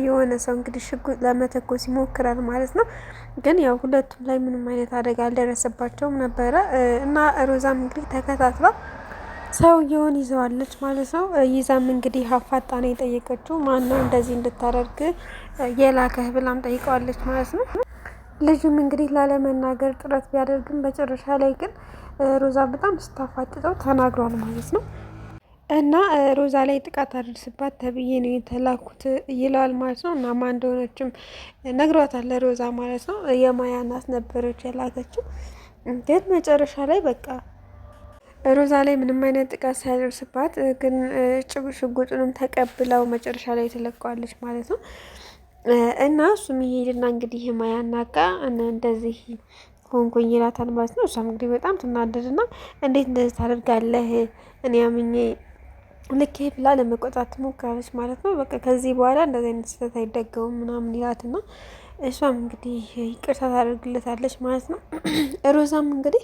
የሆነ ሰው እንግዲህ ሽጉጥ ለመተኮስ ይሞክራል ማለት ነው። ግን ያው ሁለቱም ላይ ምንም አይነት አደጋ አልደረሰባቸውም ነበረ እና ሮዛም እንግዲህ ተከታትላ ሰውየውን ይዘዋለች ማለት ነው። ይዛም እንግዲህ አፋጣ ነው የጠየቀችው ማነው እንደዚህ እንድታደርግ የላከህ ብላም ጠይቀዋለች ማለት ነው። ልጁም እንግዲህ ላለመናገር ጥረት ቢያደርግም በመጨረሻ ላይ ግን ሮዛ በጣም ስታፋጥጠው ተናግሯል ማለት ነው። እና ሮዛ ላይ ጥቃት አደርስባት ተብዬ ነው የተላኩት ይለዋል ማለት ነው። እና ማን እንደሆነችም ነግሯታል ሮዛ ማለት ነው። የማያ እናት ነበረች የላከችው። ግን መጨረሻ ላይ በቃ ሮዛ ላይ ምንም አይነት ጥቃት ሳይደርስባት ግን ሽጉጡንም ተቀብለው መጨረሻ ላይ ትለቀዋለች ማለት ነው። እና እሱም ይሄድና እንግዲህ የማያ እናቃ እንደዚህ ሆንኩኝ ይላታል ማለት ነው። እሷም እንግዲህ በጣም ትናደድና እንዴት እንደዚህ ታደርጋለህ እኔ አምኜ ልክ ብላ ለመቆጣት ትሞክራለች ማለት ነው። በቃ ከዚህ በኋላ እንደዚህ አይነት ስህተት አይደገሙም ምናምን ይላትና እሷም እንግዲህ ይቅርታ ታደርግለታለች ማለት ነው። ሮዛም እንግዲህ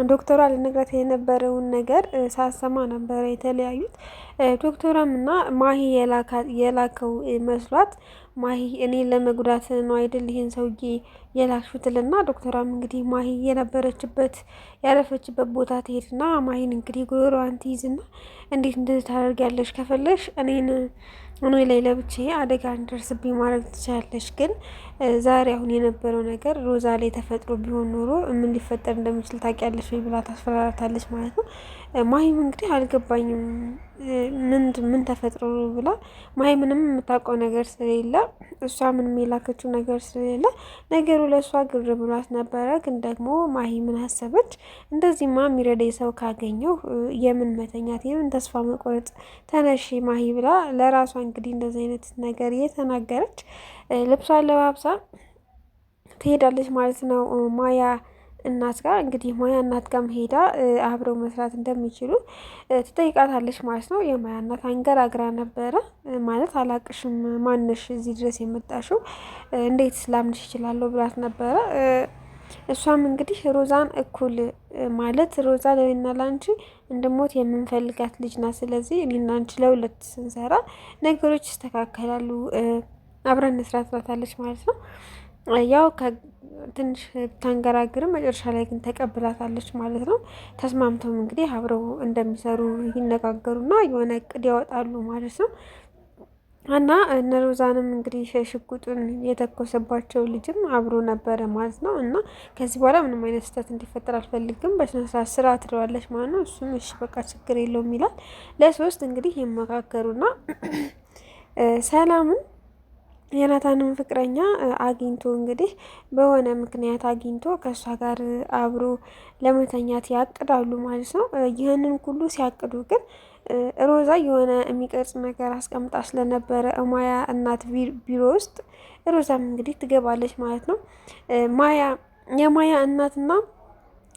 ዶክተሯ ልነግራት የነበረውን ነገር ሳሰማ ነበረ የተለያዩት። ዶክተሯም እና ማሂ የላከው መስሏት ማሂ እኔ ለመጉዳት ነው አይደል ይሄን ሰውዬ የላክሹትልና ዶክተሯም እንግዲህ ማሂ የነበረችበት ያረፈችበት ቦታ ትሄድና ማሂን እንግዲህ ጉሮሮዋን ትይዝና እንዴት እንደዚህ ታደርጊያለሽ? ከፈለሽ እኔ ላይ ለብቻዬ አደጋ እንዲደርስብኝ ማድረግ ትችላለሽ። ግን ዛሬ አሁን የነበረው ነገር ሮዛ ላይ ተፈጥሮ ቢሆን ኖሮ ምን ሊፈጠር እንደሚችል ታውቂያለሽ ወይ ብላ ታስፈራራታለች ማለት ነው። ማሂም እንግዲህ አልገባኝም ምን ተፈጥሮ ብላ ማሂ ምንም የምታውቀው ነገር ስለሌለ እሷ ምንም የላከችው ነገር ስለሌለ ነገሩ ለእሷ ግር ብሏት ነበረ። ግን ደግሞ ማሂ ምን አሰበች? እንደዚህማ የሚረዳኝ ሰው ካገኘው የምን መተኛት የምን ተስፋ መቆረጥ ተነሺ ማሂ ብላ ለራሷ እንግዲህ እንደዚህ አይነት ነገር እየተናገረች ልብሷን ለባብሳ ትሄዳለች ማለት ነው። ማያ እናት ጋር እንግዲህ ማያ እናት ጋርም ሄዳ አብረው መስራት እንደሚችሉ ትጠይቃታለች ማለት ነው። የማያ እናት አንገራግራ ነበረ ማለት አላቅሽም፣ ማነሽ እዚህ ድረስ የመጣሽው እንዴት ላምንሽ እችላለሁ ብላት ነበረ። እሷም እንግዲህ ሮዛን እኩል ማለት ሮዛ ለኔና ላንቺ እንድሞት የምንፈልጋት ልጅ ናት። ስለዚህ እኔና አንቺ ለሁለት ስንሰራ ነገሮች ይስተካከላሉ፣ አብረን እንስራ ትላታለች ማለት ነው። ያው ትንሽ ብታንገራግርም መጨረሻ ላይ ግን ተቀብላታለች ማለት ነው። ተስማምተውም እንግዲህ አብረው እንደሚሰሩ ይነጋገሩና የሆነ እቅድ ያወጣሉ ማለት ነው። እና እነ ሮዛንም እንግዲህ ሽጉጡን የተኮሰባቸው ልጅም አብሮ ነበረ ማለት ነው። እና ከዚህ በኋላ ምንም አይነት ስህተት እንዲፈጠር አልፈልግም በስነስርዓት ስራ ትለዋለች ማለት ነው። እሱም እሺ በቃ ችግር የለውም ይላል። ለሶስት እንግዲህ ይመካከሩና ሰላምን የናታንን ፍቅረኛ አግኝቶ እንግዲህ በሆነ ምክንያት አግኝቶ ከእሷ ጋር አብሮ ለመተኛት ያቅዳሉ ማለት ነው። ይህንን ሁሉ ሲያቅዱ ግን ሮዛ የሆነ የሚቀርጽ ነገር አስቀምጣ ስለነበረ ማያ እናት ቢሮ ውስጥ ሮዛም እንግዲህ ትገባለች ማለት ነው። የማያ እናትና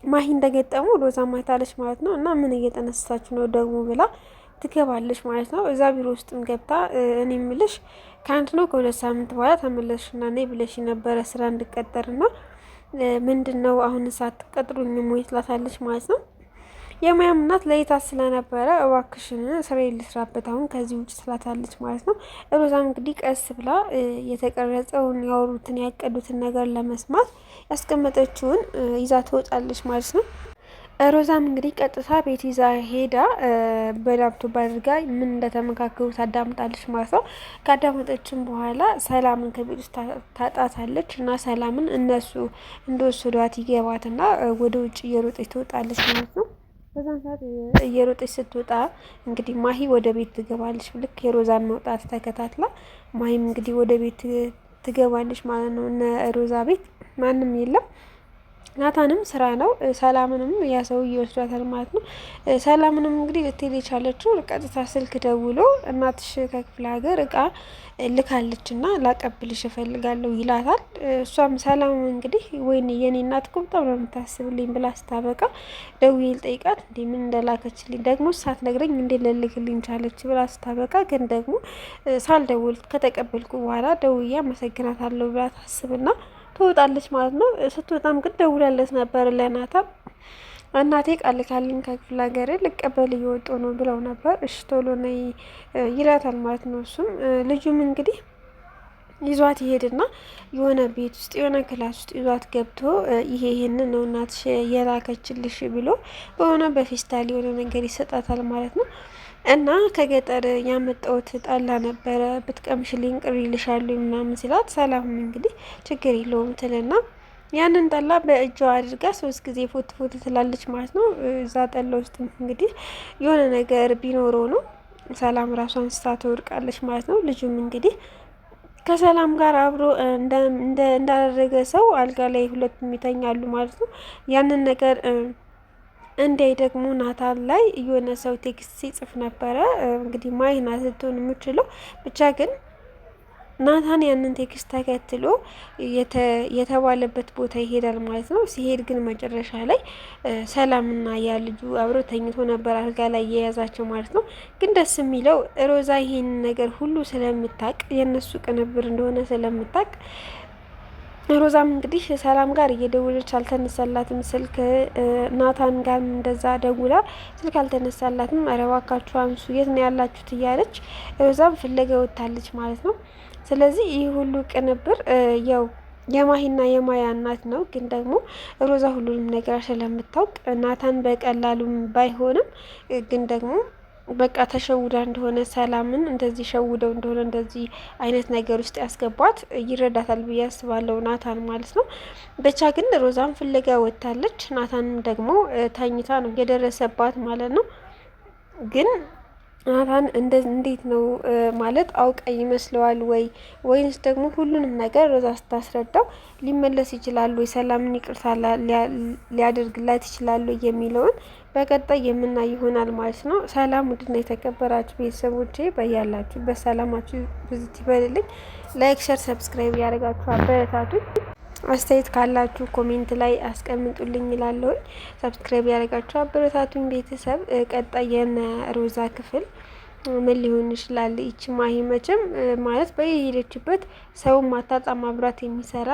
ማሂ እንደገጠሙ ሮዛ ማይታለች ማለት ነው። እና ምን እየጠነሰሳችሁ ነው ደግሞ ብላ ትገባለች ማለት ነው። እዛ ቢሮ ውስጥም ገብታ እኔ ምልሽ ከአንድ ነው ከሁለት ሳምንት በኋላ ተመለስሽና ነይ ብለሽ ነበረ ስራ እንድቀጠርና ምንድን ነው አሁን ሳትቀጥሩኝም ወይ ትላታለች ማለት ነው። የማያም እናት ለይታት ስለነበረ እባክሽን ስራዬን ልስራበት አሁን ከዚህ ውጭ ትላታለች ማለት ነው። ሮዛም እንግዲህ ቀስ ብላ የተቀረጸውን ያወሩትን ያቀዱትን ነገር ለመስማት ያስቀመጠችውን ይዛ ትወጣለች ማለት ነው። ሮዛም እንግዲህ ቀጥታ ቤት ይዛ ሄዳ በላፕቶፕ አድርጋ ምን እንደተመካከሩ ታዳምጣለች ማለት ነው። ካዳመጠችም በኋላ ሰላምን ከቤት ውስጥ ታጣታለች እና ሰላምን እነሱ እንደወሰዷት ይገባትና ወደ ውጭ እየሮጠች ትወጣለች ማለት ነው። በዛን ሰዓት እየሮጠች ስትወጣ እንግዲህ ማሂ ወደ ቤት ትገባለች። ልክ የሮዛን መውጣት ተከታትላ ማሂም እንግዲህ ወደ ቤት ትገባለች ማለት ነው። እነ ሮዛ ቤት ማንም የለም። ናታንም ስራ ነው። ሰላምንም ያ ሰው ይወስዷታል ማለት ነው። ሰላምንም እንግዲህ ልትሄድ የቻለችው ቀጥታ ስልክ ደውሎ እናትሽ ከክፍለ ሀገር እቃ ልካለች እና ላቀብልሽ እፈልጋለሁ ይላታል። እሷም ሰላም እንግዲህ ወይኔ የኔ እናት እኮ በጣም ነው የምታስብልኝ ብላ ስታበቃ ደውዬ ልጠይቃት እንዴ ምን እንደላከችልኝ ደግሞ ሳትነግረኝ እንዴ ልልክልኝ ቻለች ብላ ስታበቃ ግን ደግሞ ሳልደውል ከተቀበልኩ በኋላ ደውዬ አመሰግናታለሁ ብላ ታስብና ትወጣለች ማለት ነው። ስትወጣም ግን ደውላለት ነበር ለናታን እናቴ ቃል ካለኝ ከክፍለ ሀገር ልቀበል እየወጡ ነው ብለው ነበር። እሺ ቶሎ ነይ ይላታል ማለት ነው። እሱም ልጁም እንግዲህ ይዟት ይሄድና የሆነ ቤት ውስጥ የሆነ ክላስ ውስጥ ይዟት ገብቶ ይሄንን ነው እናትሽ የላከችልሽ ብሎ በሆነ በፌስታል የሆነ ነገር ይሰጣታል ማለት ነው። እና ከገጠር ያመጣሁት ጠላ ነበረ ብትቀምሽልኝ ቅር ይልሻሉ ምናምን ሲላት፣ ሰላምም እንግዲህ ችግር የለውም ትልና ያንን ጠላ በእጇ አድርጋ 3 ጊዜ ፎት ፎት ትላለች ማለት ነው። እዛ ጠላ ውስጥ እንግዲህ የሆነ ነገር ቢኖረው ነው ሰላም ራሷን ስታ ትወድቃለች ማለት ነው። ልጁም እንግዲህ ከሰላም ጋር አብሮ እንዳደረገ ሰው አልጋ ላይ ሁለቱም ይተኛሉ ማለት ነው። ያንን ነገር እንዲያይ ደግሞ ናታን ላይ የሆነ ሰው ቴክስት ሲጽፍ ነበረ። እንግዲህ ማይናት ልትሆን የምችለው ብቻ ግን ናታን ያንን ቴክስት ተከትሎ የተባለበት ቦታ ይሄዳል ማለት ነው። ሲሄድ ግን መጨረሻ ላይ ሰላምና ያ ልጁ አብረው ተኝቶ ነበር አልጋ ላይ የያዛቸው ማለት ነው። ግን ደስ የሚለው ሮዛ ይሄን ነገር ሁሉ ስለምታቅ የእነሱ ቅንብር እንደሆነ ስለምታቅ ሮዛም እንግዲህ ሰላም ጋር እየደወለች አልተነሳላትም ስልክ። ናታን ጋር እንደዛ ደውላ ስልክ አልተነሳላትም። ኧረ እባካችሁ አንሱ የት ነው ያላችሁት እያለች ሮዛም ፍለጋ ወጥታለች ማለት ነው። ስለዚህ ይህ ሁሉ ቅንብር ያው የማሂና የማያ እናት ነው። ግን ደግሞ ሮዛ ሁሉንም ነገር ስለምታውቅ ናታን በቀላሉም ባይሆንም ግን ደግሞ በቃ ተሸውዳ እንደሆነ ሰላምን እንደዚህ ሸውደው እንደሆነ እንደዚህ አይነት ነገር ውስጥ ያስገባት ይረዳታል ብዬ አስባለሁ ናታን ማለት ነው። ብቻ ግን ሮዛን ፍለጋ ወጥታለች። ናታንም ደግሞ ተኝታ ነው የደረሰባት ማለት ነው። ግን ናታን እንዴት ነው ማለት አውቀ ይመስለዋል ወይንስ ደግሞ ሁሉንም ነገር ሮዛ ስታስረዳው ሊመለስ ይችላል ወይ ሰላምን ይቅርታ ሊያደርግላት ይችላል የሚለውን በቀጣይ የምናይ ይሆናል ማለት ነው። ሰላም ውድና የተከበራችሁ ቤተሰቦቼ በያላችሁ በሰላማችሁ ብዝት ይበልልኝ። ላይክ፣ ሸር፣ ሰብስክራይብ ያደርጋችሁ አበረታቱኝ። አስተያየት ካላችሁ ኮሜንት ላይ አስቀምጡልኝ ይላለሁኝ። ሰብስክራይብ ያደርጋችሁ አበረታቱኝ ቤተሰብ። ቀጣይ የነ ሮዛ ክፍል ምን ሊሆን ይችላል? ይቺ ማሂ መቼም ማለት በየሄደችበት ሰውም ማታጣ ማብራት የሚሰራ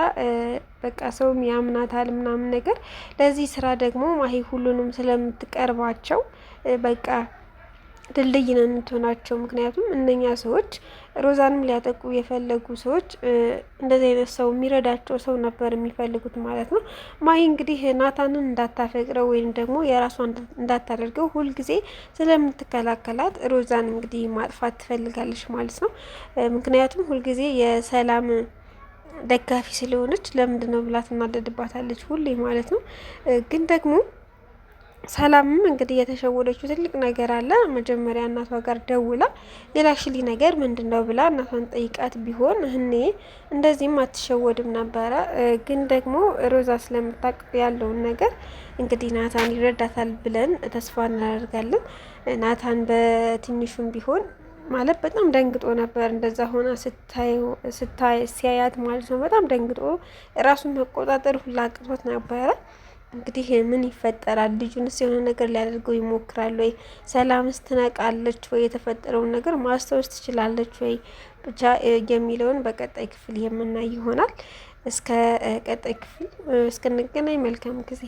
በቃ ሰውም ያምናታል ምናምን ነገር። ለዚህ ስራ ደግሞ ማሂ ሁሉንም ስለምትቀርባቸው በቃ ድልድይ ነው የምትሆናቸው። ምክንያቱም እነኛ ሰዎች ሮዛንም ሊያጠቁ የፈለጉ ሰዎች እንደዚህ አይነት ሰው የሚረዳቸው ሰው ነበር የሚፈልጉት ማለት ነው። ማሂ እንግዲህ ናታንን እንዳታፈቅረው ወይም ደግሞ የራሷ እንዳታደርገው ሁልጊዜ ስለምትከላከላት ሮዛን እንግዲህ ማጥፋት ትፈልጋለች ማለት ነው። ምክንያቱም ሁልጊዜ የሰላም ደጋፊ ስለሆነች ለምንድን ነው ብላ ትናደድባታለች ሁሌ ማለት ነው። ግን ደግሞ ሰላምም እንግዲህ የተሸወደችው ትልቅ ነገር አለ። መጀመሪያ እናቷ ጋር ደውላ ሌላሽሊ ነገር ምንድን ነው ብላ እናቷን ጠይቃት ቢሆን እኔ እንደዚህም አትሸወድም ነበረ። ግን ደግሞ ሮዛ ስለምታውቅ ያለውን ነገር እንግዲህ ናታን ይረዳታል ብለን ተስፋ እናደርጋለን። ናታን በትንሹም ቢሆን ማለት በጣም ደንግጦ ነበር። እንደዛ ሆና ሲያያት ማለት ነው። በጣም ደንግጦ ራሱን መቆጣጠር ሁላ አቅቶት ነበረ። እንግዲህ ምን ይፈጠራል? ልጁንስ የሆነ ነገር ሊያደርገው ይሞክራል ወይ? ሰላምስ ትነቃለች ወይ? የተፈጠረውን ነገር ማስታወስ ትችላለች ወይ? ብቻ የሚለውን በቀጣይ ክፍል የምናይ ይሆናል። እስከ ቀጣይ ክፍል እስክንገናኝ መልካም ጊዜ